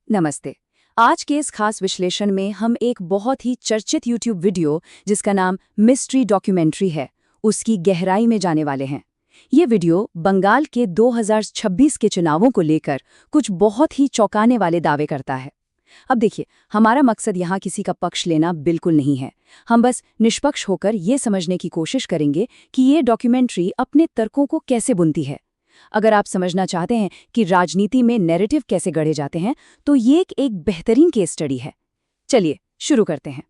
नमस्ते। आज के इस खास विश्लेषण में हम एक बहुत ही चर्चित YouTube वीडियो जिसका नाम मिस्ट्री डॉक्यूमेंट्री है, उसकी गहराई में जाने वाले हैं। ये वीडियो बंगाल के 2026 के चुनावों को लेकर कुछ बहुत ही चौंकाने वाले दावे करता है। अब देखिए, हमारा मकसद यहाँ किसी का पक्ष लेना बिल्कुल नहीं है। हम बस निष्पक्ष होकर ये समझने की कोशिश करेंगे कि ये डॉक्यूमेंट्री अपने तर्कों को कैसे बुनती है। अगर आप समझना चाहते हैं कि राजनीति में नैरेटिव कैसे गढ़े जाते हैं, तो ये एक बेहतरीन केस स्टडी है। चलिए शुरू करते हैं।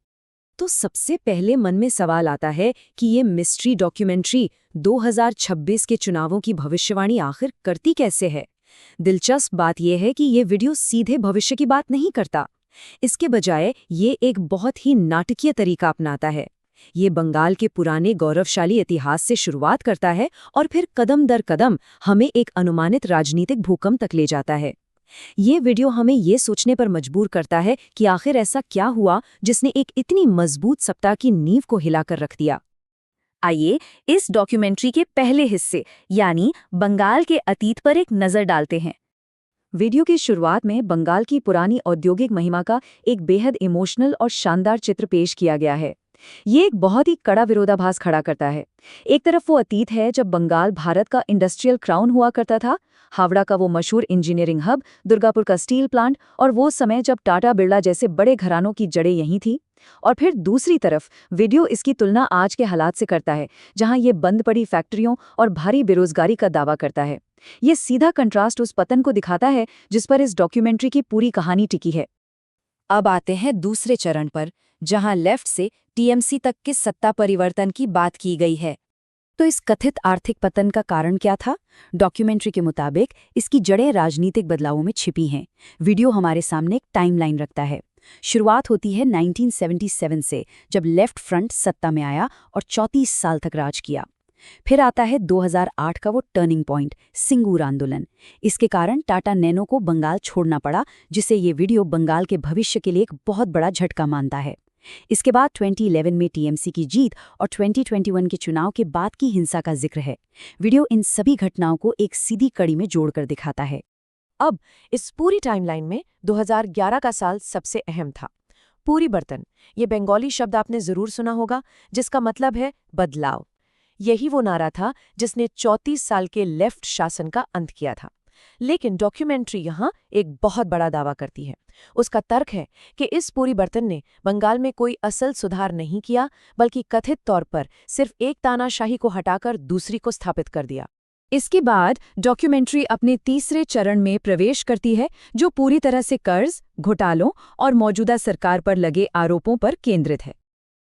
तो सबसे पहले मन में सवाल आता है कि ये मिस्ट्री डॉक्यूमेंट्री 2026 के चुनावों की भविष्यवाणी आखिर करती कैसे है। दिलचस्प बात यह है कि ये वीडियो सीधे भविष्य की बात नहीं करता। इसके बजाय ये एक बहुत ही नाटकीय तरीका अपनाता है। ये बंगाल के पुराने गौरवशाली इतिहास से शुरुआत करता है और फिर कदम दर कदम हमें एक अनुमानित राजनीतिक भूकंप तक ले जाता है। ये वीडियो हमें ये सोचने पर मजबूर करता है कि आखिर ऐसा क्या हुआ जिसने एक इतनी मजबूत सत्ता की नींव को हिलाकर रख दिया। आइए इस डॉक्यूमेंट्री के पहले हिस्से यानी बंगाल के अतीत पर एक नज़र डालते हैं। वीडियो की शुरुआत में बंगाल की पुरानी औद्योगिक महिमा का एक बेहद इमोशनल और शानदार चित्र पेश किया गया है। ये एक बहुत ही कड़ा विरोधाभास खड़ा करता है। एक तरफ वो अतीत है जब बंगाल भारत का इंडस्ट्रियल क्राउन हुआ करता था, हावड़ा का वो मशहूर इंजीनियरिंग हब, दुर्गापुर का स्टील प्लांट और वो समय जब टाटा बिरला जैसे बड़े घरानों की जड़ें यहीं थी। और फिर दूसरी तरफ वीडियो इसकी तुलना आज के हालात से करता है, जहां ये बंद पड़ी फैक्ट्रियों और भारी बेरोजगारी का दावा करता है। ये सीधा कंट्रास्ट उस पतन को दिखाता है जिस पर इस डॉक्यूमेंट्री की पूरी कहानी टिकी है। अब आते हैं दूसरे चरण पर, जहां लेफ्ट से टीएमसी तक के सत्ता परिवर्तन की बात की गई है। तो इस कथित आर्थिक पतन का कारण क्या था? डॉक्यूमेंट्री के मुताबिक इसकी जड़ें राजनीतिक बदलावों में छिपी हैं। वीडियो हमारे सामने एक टाइमलाइन रखता है। शुरुआत होती है 1977 से, जब लेफ्ट फ्रंट सत्ता में आया और 34 साल तक राज किया। फिर आता है 2008 का वो टर्निंग पॉइंट, सिंगूर आंदोलन। इसके कारण टाटा नैनो को बंगाल छोड़ना पड़ा, जिसे ये वीडियो बंगाल के भविष्य के लिए एक बहुत बड़ा झटका मानता है। इसके बाद 2011 में टीएमसी की जीत और 2021 के चुनाव के बाद की हिंसा का जिक्र है। वीडियो इन सभी घटनाओं को एक सीधी कड़ी में जोड़कर दिखाता है। अब इस पूरी टाइमलाइन में 2011 का साल सबसे अहम था। पूरी बर्तन, ये बंगाली शब्द आपने जरूर सुना होगा, जिसका मतलब है बदलाव। यही वो नारा था जिसने 34 साल के लेफ्ट शासन का अंत किया था। लेकिन डॉक्यूमेंट्री यहाँ एक बहुत बड़ा दावा करती है। उसका तर्क है कि इस पूरी बर्तन ने बंगाल में कोई असल सुधार नहीं किया, बल्कि कथित तौर पर सिर्फ एक तानाशाही को हटाकर दूसरी को स्थापित कर दिया। इसके बाद डॉक्यूमेंट्री अपने तीसरे चरण में प्रवेश करती है, जो पूरी तरह से कर्ज, घोटालों और मौजूदा सरकार पर लगे आरोपों पर केंद्रित है।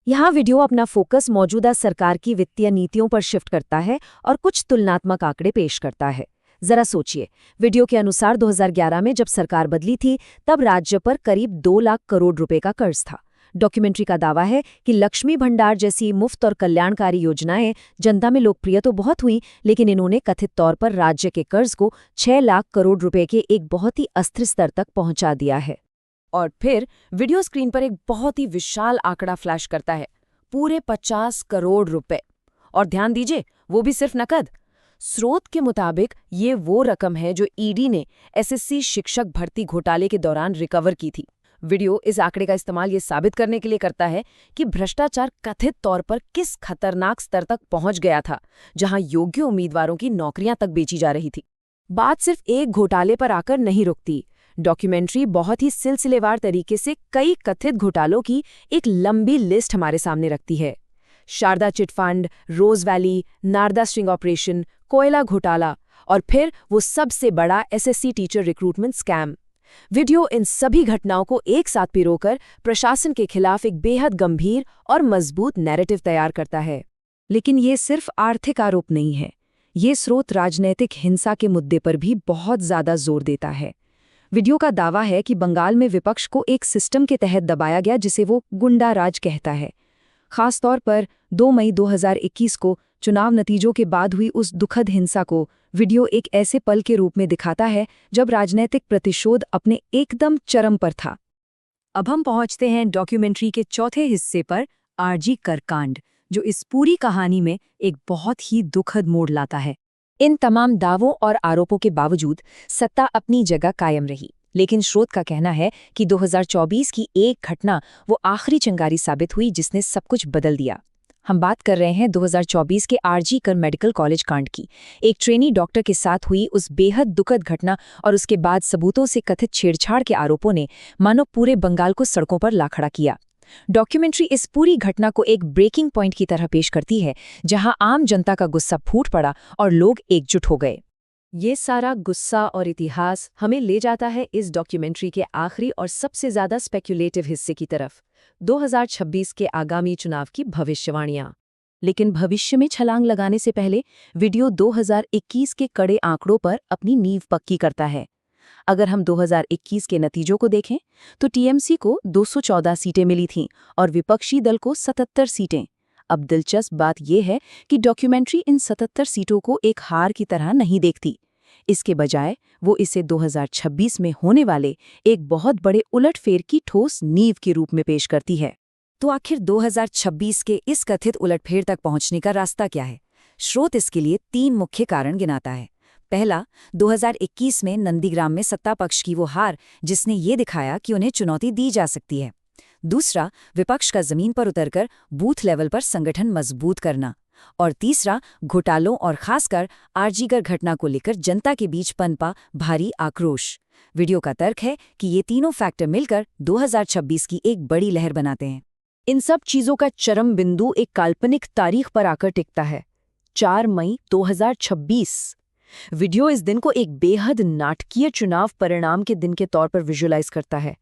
यहाँ वीडियो अपना फोकस मौजूदा सरकार की वित्तीय नीतियों पर शिफ्ट करता है और कुछ तुलनात्मक आंकड़े पेश करता है। जरा सोचिए, वीडियो के अनुसार 2011 में जब सरकार बदली थी, तब राज्य पर करीब 2 लाख करोड़ रुपए का कर्ज था। डॉक्यूमेंट्री का दावा है कि लक्ष्मी भंडार जैसी मुफ्त और कल्याणकारी योजनाएं जनता में लोकप्रिय तो बहुत हुई, लेकिन इन्होंने कथित तौर पर राज्य के कर्ज को 6 लाख करोड़ रुपए के एक बहुत ही अस्थिर स्तर तक पहुंचा दिया है। और फिर वीडियो स्क्रीन पर एक बहुत ही विशाल आंकड़ा फ्लैश करता है, पूरे 50 करोड़ रुपए। और ध्यान दीजिए, वो भी सिर्फ नकद। स्रोत के मुताबिक ये वो रकम है जो ईडी ने एसएससी शिक्षक भर्ती घोटाले के दौरान रिकवर की थी। वीडियो इस आंकड़े का इस्तेमाल ये साबित करने के लिए करता है कि भ्रष्टाचार कथित तौर पर किस खतरनाक स्तर तक पहुंच गया था, जहां योग्य उम्मीदवारों की नौकरियां तक बेची जा रही थी। बात सिर्फ एक घोटाले पर आकर नहीं रुकती। डॉक्यूमेंट्री बहुत ही सिलसिलेवार तरीके से कई कथित घोटालों की एक लंबी लिस्ट हमारे सामने रखती है। शारदा चिटफंड, रोज वैली, नारदा स्ट्रिंग ऑपरेशन, कोयला घोटाला और फिर वो सबसे बड़ा SSC teacher recruitment scam. Video इन सभी घटनाओं को एक साथ पिरोकर प्रशासन के खिलाफ एक बेहद गंभीर और मजबूत नैरेटिव तैयार करता है। लेकिन ये सिर्फ आर्थिक आरोप नहीं है। ये स्रोत राजनैतिक हिंसा के मुद्दे पर भी बहुत ज्यादा जोर देता है। वीडियो का दावा है कि बंगाल में विपक्ष को एक सिस्टम के तहत दबाया गया, जिसे वो गुंडा राज कहता है। खास तौर पर 2 मई 2021 को चुनाव नतीजों के बाद हुई उस दुखद हिंसा को वीडियो एक ऐसे पल के रूप में दिखाता है जब राजनीतिक प्रतिशोध अपने एकदम चरम पर था। अब हम पहुंचते हैं डॉक्यूमेंट्री के चौथे हिस्से पर, आरजी कर कांड, जो इस पूरी कहानी में एक बहुत ही दुखद मोड़ लाता है। इन तमाम दावों और आरोपों के बावजूद सत्ता अपनी जगह कायम रही। लेकिन स्रोत का कहना है कि 2024 की एक घटना वो आखिरी चिंगारी साबित हुई जिसने सब कुछ बदल दिया। हम बात कर रहे हैं 2024 के आरजी कर मेडिकल कॉलेज कांड की। एक ट्रेनी डॉक्टर के साथ हुई उस बेहद दुखद घटना और उसके बाद सबूतों से कथित छेड़छाड़ के आरोपों ने मानो पूरे बंगाल को सड़कों पर ला खड़ा किया। डॉक्यूमेंट्री इस पूरी घटना को एक ब्रेकिंग पॉइंट की तरह पेश करती है, जहां आम जनता का गुस्सा फूट पड़ा और लोग एकजुट हो गए। ये सारा गुस्सा और इतिहास हमें ले जाता है इस डॉक्यूमेंट्री के आखिरी और सबसे ज्यादा स्पेक्युलेटिव हिस्से की तरफ, 2026 के आगामी चुनाव की भविष्यवाणियां। लेकिन भविष्य में छलांग लगाने से पहले वीडियो 2021 के कड़े आंकड़ों पर अपनी नींव पक्की करता है। अगर हम 2021 के नतीजों को देखें तो टीएमसी को 214 सीटें मिली थीं और विपक्षी दल को 77 सीटें। अब दिलचस्प बात यह है कि डॉक्यूमेंट्री इन 77 सीटों को एक हार की तरह नहीं देखती। इसके बजाय वो इसे 2026 में होने वाले एक बहुत बड़े उलटफेर की ठोस नींव के रूप में पेश करती है। तो आखिर 2026 के इस कथित उलटफेर तक पहुंचने का रास्ता क्या है? स्रोत इसके लिए 3 मुख्य कारण गिनाता है। पहला, 2021 में नंदीग्राम में सत्ता पक्ष की वो हार जिसने ये दिखाया कि उन्हें चुनौती दी जा सकती है। दूसरा, विपक्ष का जमीन पर उतरकर बूथ लेवल पर संगठन मजबूत करना। और तीसरा, घोटालों और खासकर आरजीकर घटना को लेकर जनता के बीच पनपा भारी आक्रोश। वीडियो का तर्क है कि ये तीनों फैक्टर मिलकर 2026 की एक बड़ी लहर बनाते हैं। इन सब चीजों का चरम बिंदु एक काल्पनिक तारीख पर आकर टिकता है, 4 मई 2026। वीडियो इस दिन को एक बेहद नाटकीय चुनाव परिणाम के दिन के तौर पर विजुअलाइज करता है।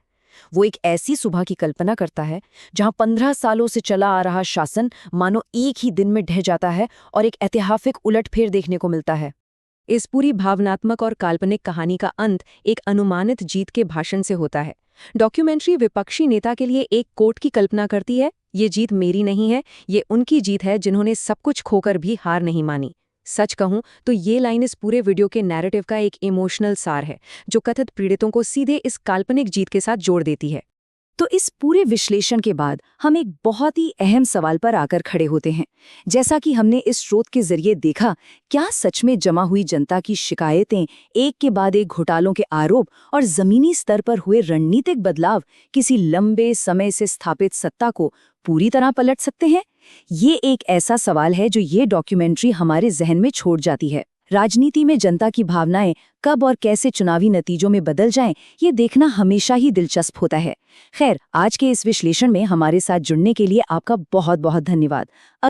वो एक ऐसी सुबह की कल्पना करता है जहां 15 सालों से चला आ रहा शासन मानो एक ही दिन में ढह जाता है और एक ऐतिहासिक उलटफेर देखने को मिलता है। इस पूरी भावनात्मक और काल्पनिक कहानी का अंत एक अनुमानित जीत के भाषण से होता है। डॉक्यूमेंट्री विपक्षी नेता के लिए एक कोट की कल्पना करती है, ये जीत मेरी नहीं है, ये उनकी जीत है जिन्होंने सब कुछ खोकर भी हार नहीं मानी। सच कहूं तो ये लाइन इस पूरे वीडियो के नैरेटिव का एक इमोशनल सार है, जो कथित पीड़ितों को सीधे इस काल्पनिक जीत के साथ जोड़ देती है। तो इस पूरे विश्लेषण के बाद हम एक बहुत ही अहम सवाल पर आकर खड़े होते हैं। जैसा कि हमने इस स्रोत के जरिए देखा, क्या सच में जमा हुई जनता की शिकायतें, एक के बाद एक घोटालों के आरोप और जमीनी स्तर पर हुए रणनीतिक बदलाव किसी लंबे समय से स्थापित सत्ता को पूरी तरह पलट सकते हैं? ये एक ऐसा सवाल है जो ये डॉक्यूमेंट्री हमारे जहन में छोड़ जाती है। राजनीति में जनता की भावनाएं कब और कैसे चुनावी नतीजों में बदल जाएं, ये देखना हमेशा ही दिलचस्प होता है। खैर, आज के इस विश्लेषण में हमारे साथ जुड़ने के लिए आपका बहुत बहुत धन्यवाद।